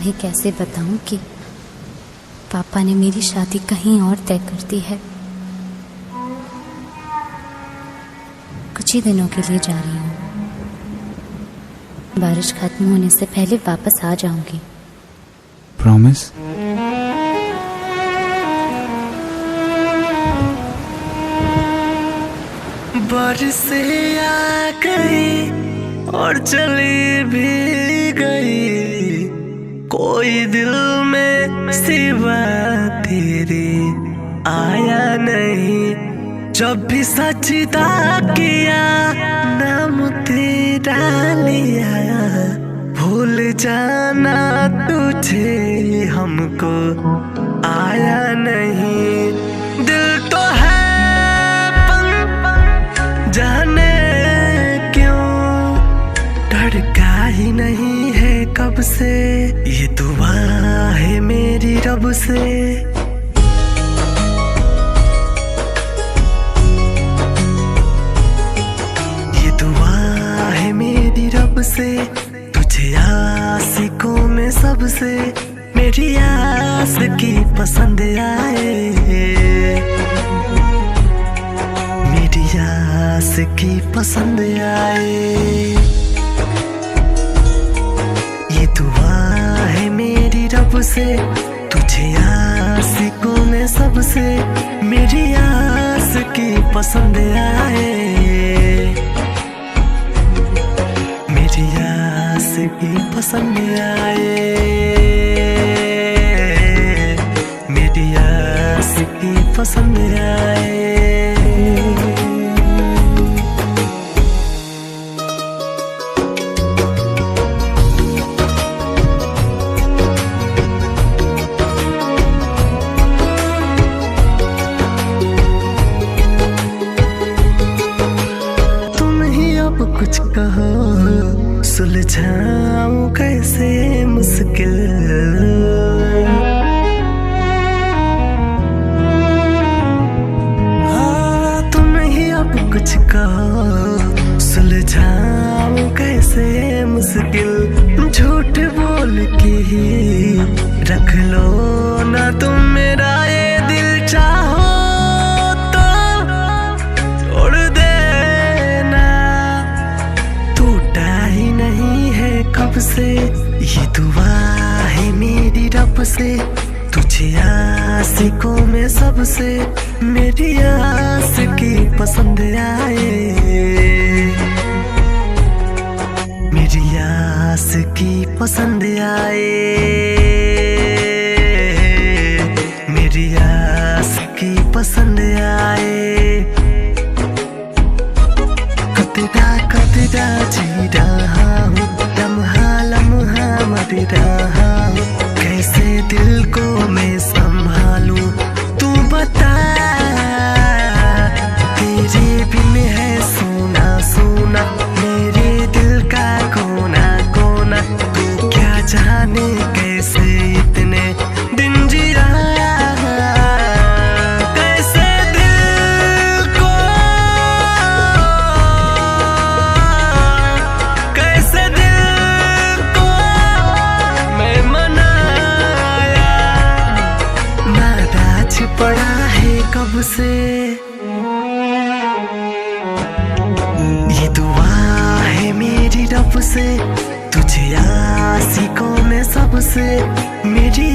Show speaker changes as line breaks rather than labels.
तुम्हें कैसे बताऊं कि पापा ने मेरी शादी कहीं और तय कर दी है। कुछ ही दिनों के लिए जा रही हूँ। बारिश खत्म होने से पहले वापस आ जाऊंगी।
प्रॉमिस?
बारिशें आ गई और चली भी गई, कोई दिल में सिवा तेरे आया नहीं। जब भी सजदा किया नाम तेरा लिया, भूल जाना तुझे हमको आया नहीं। दिल तो है जाने क्यों धड़का ही नहीं है कब से, ये दुआ है मेरी रब से। ये दुआ है मेरी रब से, तुझे आशिकों में सबसे मेरी आस की पसंद आए, आस की पसंद आए। ये दुआ है मेरी रब से, तुझे आशिकों में सबसे मेरी आस की पसंद आए, मेरी आस की पसंद आए, मेरी आस की पसंद आए। कुछ कहो सुलझाऊं कैसे मुश्किल, हाँ तुम ही अब कुछ कहो सुलझाऊं कैसे मुश्किल। झूठ बोल के ही रख लो ना तुम मेरा ये दिल, चाहो कब से ये दुआ है मेरी रब से, तुझे आशिकों में सबसे मेरी आस की पसंद आए, मेरी आस की पसंद आए, मेरी आस की पसंद आए। कतरा कतरा जी रहा हूँ, लम्हा लम्हा मर रहा हूँ, कैसे दिल को मैं संभालूं तू बता। तेरे बिन है सोना सोना मेरे दिल का कोना कोना, तू क्या जाने कैसे इतने दिन जिया, कैसे दिल को कैसे दिल को मैं मनाया, नाराज पड़ा है कब से। ये दुआ है मेरी रब से, तुझे आशिकों में सबसे मेरी